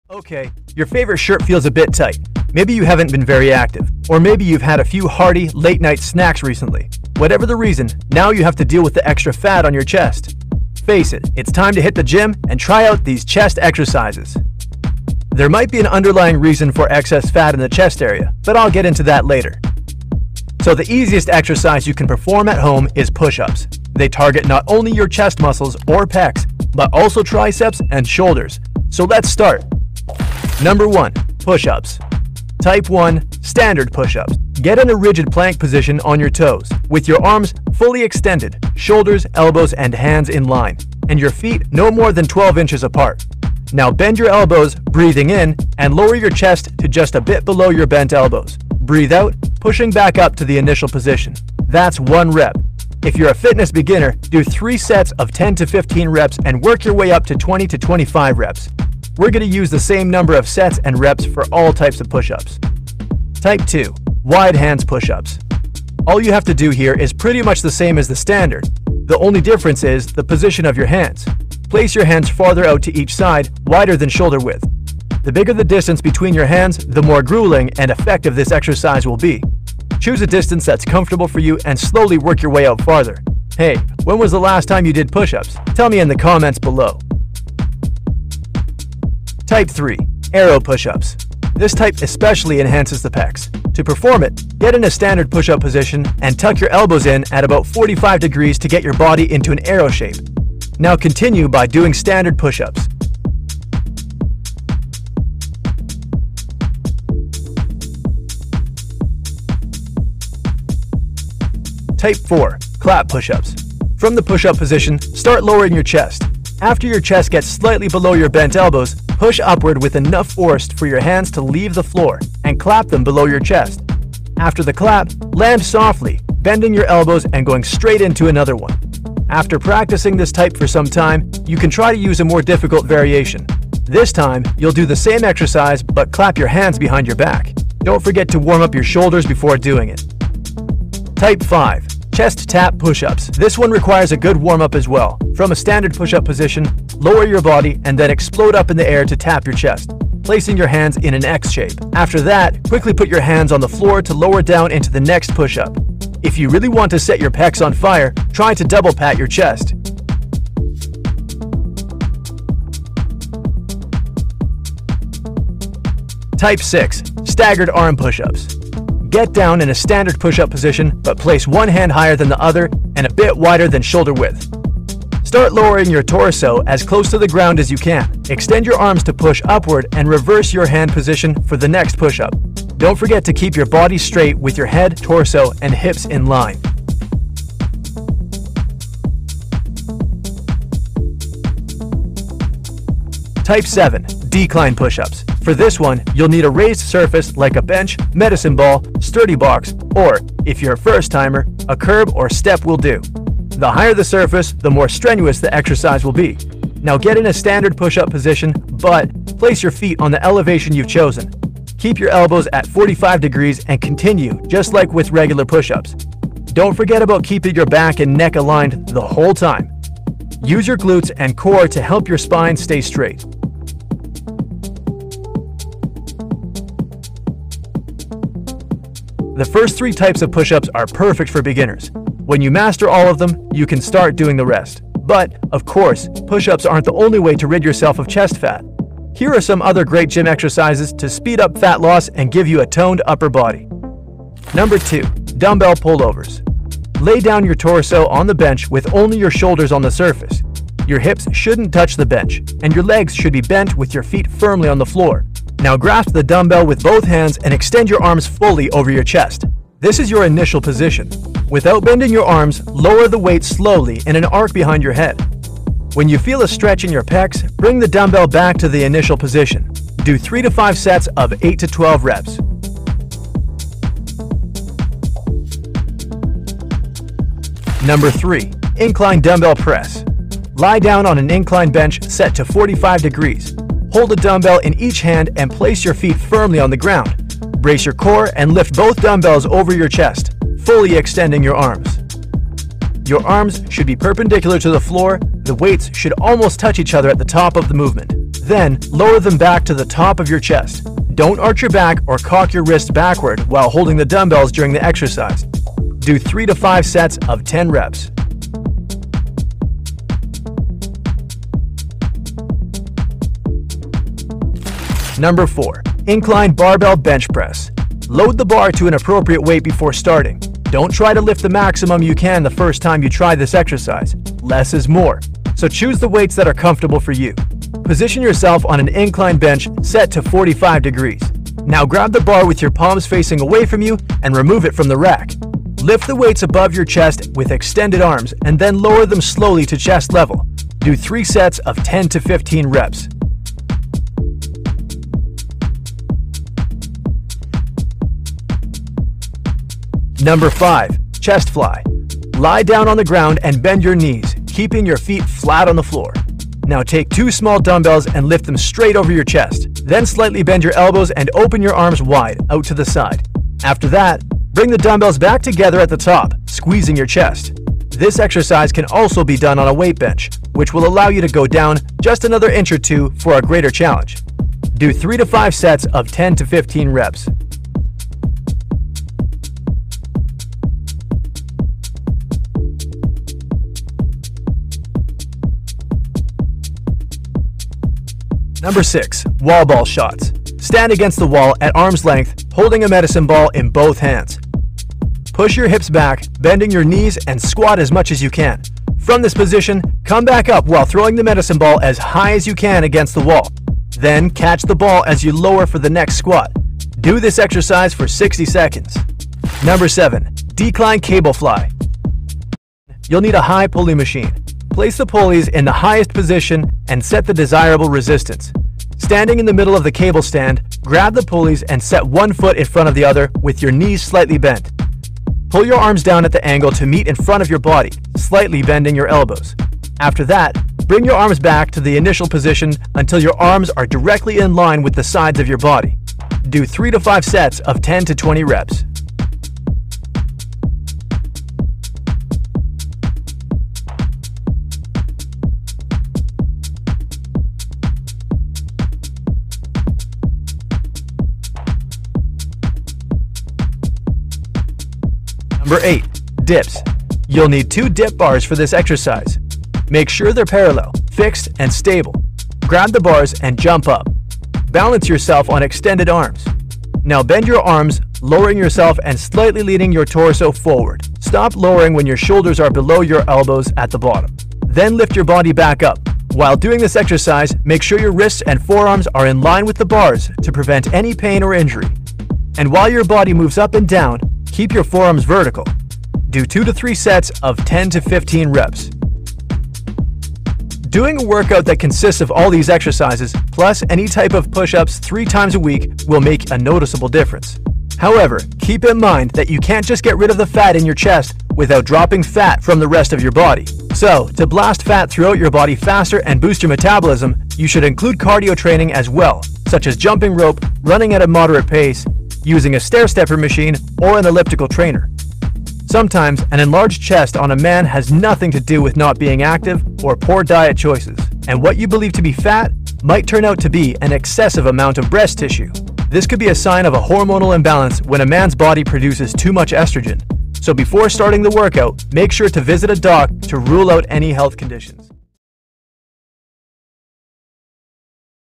Okay, your favorite shirt feels a bit tight. Maybe you haven't been very active, or maybe you've had a few hearty, late-night snacks recently. Whatever the reason, now you have to deal with the extra fat on your chest. Face it, it's time to hit the gym and try out these chest exercises. There might be an underlying reason for excess fat in the chest area, but I'll get into that later. So the easiest exercise you can perform at home is push-ups. They target not only your chest muscles or pecs, but also triceps and shoulders. So let's start. Number 1. Push-ups. Type 1. Standard push-ups. Get in a rigid plank position on your toes, with your arms fully extended, shoulders, elbows, and hands in line, and your feet no more than 12 inches apart. Now bend your elbows, breathing in, and lower your chest to just a bit below your bent elbows. Breathe out, pushing back up to the initial position. That's 1 rep. If you're a fitness beginner, do 3 sets of 10 to 15 reps and work your way up to 20 to 25 reps. We're going to use the same number of sets and reps for all types of push-ups. Type 2. Wide hands push-ups. All you have to do here is pretty much the same as the standard. The only difference is the position of your hands. Place your hands farther out to each side, wider than shoulder width. The bigger the distance between your hands, the more grueling and effective this exercise will be. Choose a distance that's comfortable for you and slowly work your way out farther. Hey, when was the last time you did push-ups? Tell me in the comments below. Type 3. Arrow push-ups. This type especially enhances the pecs. To perform it, get in a standard push-up position and tuck your elbows in at about 45 degrees to get your body into an arrow shape. Now continue by doing standard push-ups. Type 4. Clap push-ups. From the push-up position, start lowering your chest. After your chest gets slightly below your bent elbows, push upward with enough force for your hands to leave the floor and clap them below your chest. After the clap, land softly, bending your elbows and going straight into another one. After practicing this type for some time, you can try to use a more difficult variation. This time, you'll do the same exercise but clap your hands behind your back. Don't forget to warm up your shoulders before doing it. Type 5. Chest tap push-ups. This one requires a good warm-up as well. From a standard push-up position, lower your body and then explode up in the air to tap your chest, placing your hands in an X shape. After that, quickly put your hands on the floor to lower down into the next push-up. If you really want to set your pecs on fire, try to double pat your chest. Type 6. Staggered arm push-ups. Get down in a standard push-up position, but place one hand higher than the other and a bit wider than shoulder width. Start lowering your torso as close to the ground as you can. Extend your arms to push upward and reverse your hand position for the next push-up. Don't forget to keep your body straight with your head, torso, and hips in line. Type 7. Decline push-ups. For this one, you'll need a raised surface like a bench, medicine ball, sturdy box, or, if you're a first-timer, a curb or step will do. The higher the surface, the more strenuous the exercise will be. Now get in a standard push-up position, but place your feet on the elevation you've chosen. Keep your elbows at 45 degrees and continue, just like with regular push-ups. Don't forget about keeping your back and neck aligned the whole time. Use your glutes and core to help your spine stay straight. The first 3 types of push-ups are perfect for beginners. When you master all of them, you can start doing the rest. But, of course, push-ups aren't the only way to rid yourself of chest fat. Here are some other great gym exercises to speed up fat loss and give you a toned upper body. Number 2. Dumbbell pullovers. Lay down your torso on the bench with only your shoulders on the surface. Your hips shouldn't touch the bench, and your legs should be bent with your feet firmly on the floor. Now grasp the dumbbell with both hands and extend your arms fully over your chest. This is your initial position. Without bending your arms, lower the weight slowly in an arc behind your head. When you feel a stretch in your pecs, bring the dumbbell back to the initial position. Do 3 to 5 sets of 8 to 12 reps. Number 3. Incline dumbbell press. Lie down on an incline bench set to 45 degrees. Hold a dumbbell in each hand and place your feet firmly on the ground. Brace your core and lift both dumbbells over your chest, fully extending your arms. Your arms should be perpendicular to the floor. The weights should almost touch each other at the top of the movement. Then, lower them back to the top of your chest. Don't arch your back or cock your wrist backward while holding the dumbbells during the exercise. Do 3 to 5 sets of 10 reps. Number 4. Incline barbell bench press. Load the bar to an appropriate weight before starting. Don't try to lift the maximum you can the first time you try this exercise. Less is more. So choose the weights that are comfortable for you. Position yourself on an incline bench set to 45 degrees. Now grab the bar with your palms facing away from you and remove it from the rack. Lift the weights above your chest with extended arms and then lower them slowly to chest level. Do 3 sets of 10 to 15 reps. Number 5. Chest fly. Lie down on the ground and bend your knees, keeping your feet flat on the floor. Now take 2 small dumbbells and lift them straight over your chest. Then slightly bend your elbows and open your arms wide out to the side. After that, bring the dumbbells back together at the top, squeezing your chest. This exercise can also be done on a weight bench, which will allow you to go down just another inch or 2 for a greater challenge. Do 3 to 5 sets of 10 to 15 reps. Number 6. Wall ball shots. Stand against the wall at arm's length, holding a medicine ball in both hands. Push your hips back, bending your knees, and squat as much as you can. From this position, come back up while throwing the medicine ball as high as you can against the wall. Then catch the ball as you lower for the next squat. Do this exercise for 60 seconds. Number 7. Decline cable fly. You'll need a high pulley machine. Place the pulleys in the highest position and set the desirable resistance. Standing in the middle of the cable stand, grab the pulleys and set one foot in front of the other with your knees slightly bent. Pull your arms down at the angle to meet in front of your body, slightly bending your elbows. After that, bring your arms back to the initial position until your arms are directly in line with the sides of your body. Do 3 to 5 sets of 10 to 20 reps. Number 8. Dips. You'll need 2 dip bars for this exercise. Make sure they're parallel, fixed, and stable. Grab the bars and jump up. Balance yourself on extended arms. Now bend your arms, lowering yourself and slightly leaning your torso forward. Stop lowering when your shoulders are below your elbows at the bottom. Then lift your body back up. While doing this exercise, make sure your wrists and forearms are in line with the bars to prevent any pain or injury. And while your body moves up and down, keep your forearms vertical. Do 2 to 3 sets of 10 to 15 reps. Doing a workout that consists of all these exercises, plus any type of push-ups 3 times a week, will make a noticeable difference. However, keep in mind that you can't just get rid of the fat in your chest without dropping fat from the rest of your body. So, to blast fat throughout your body faster and boost your metabolism, you should include cardio training as well, such as jumping rope, running at a moderate pace, using a stair-stepper machine, or an elliptical trainer. Sometimes, an enlarged chest on a man has nothing to do with not being active or poor diet choices, and what you believe to be fat might turn out to be an excessive amount of breast tissue. This could be a sign of a hormonal imbalance when a man's body produces too much estrogen. So before starting the workout, make sure to visit a doc to rule out any health conditions.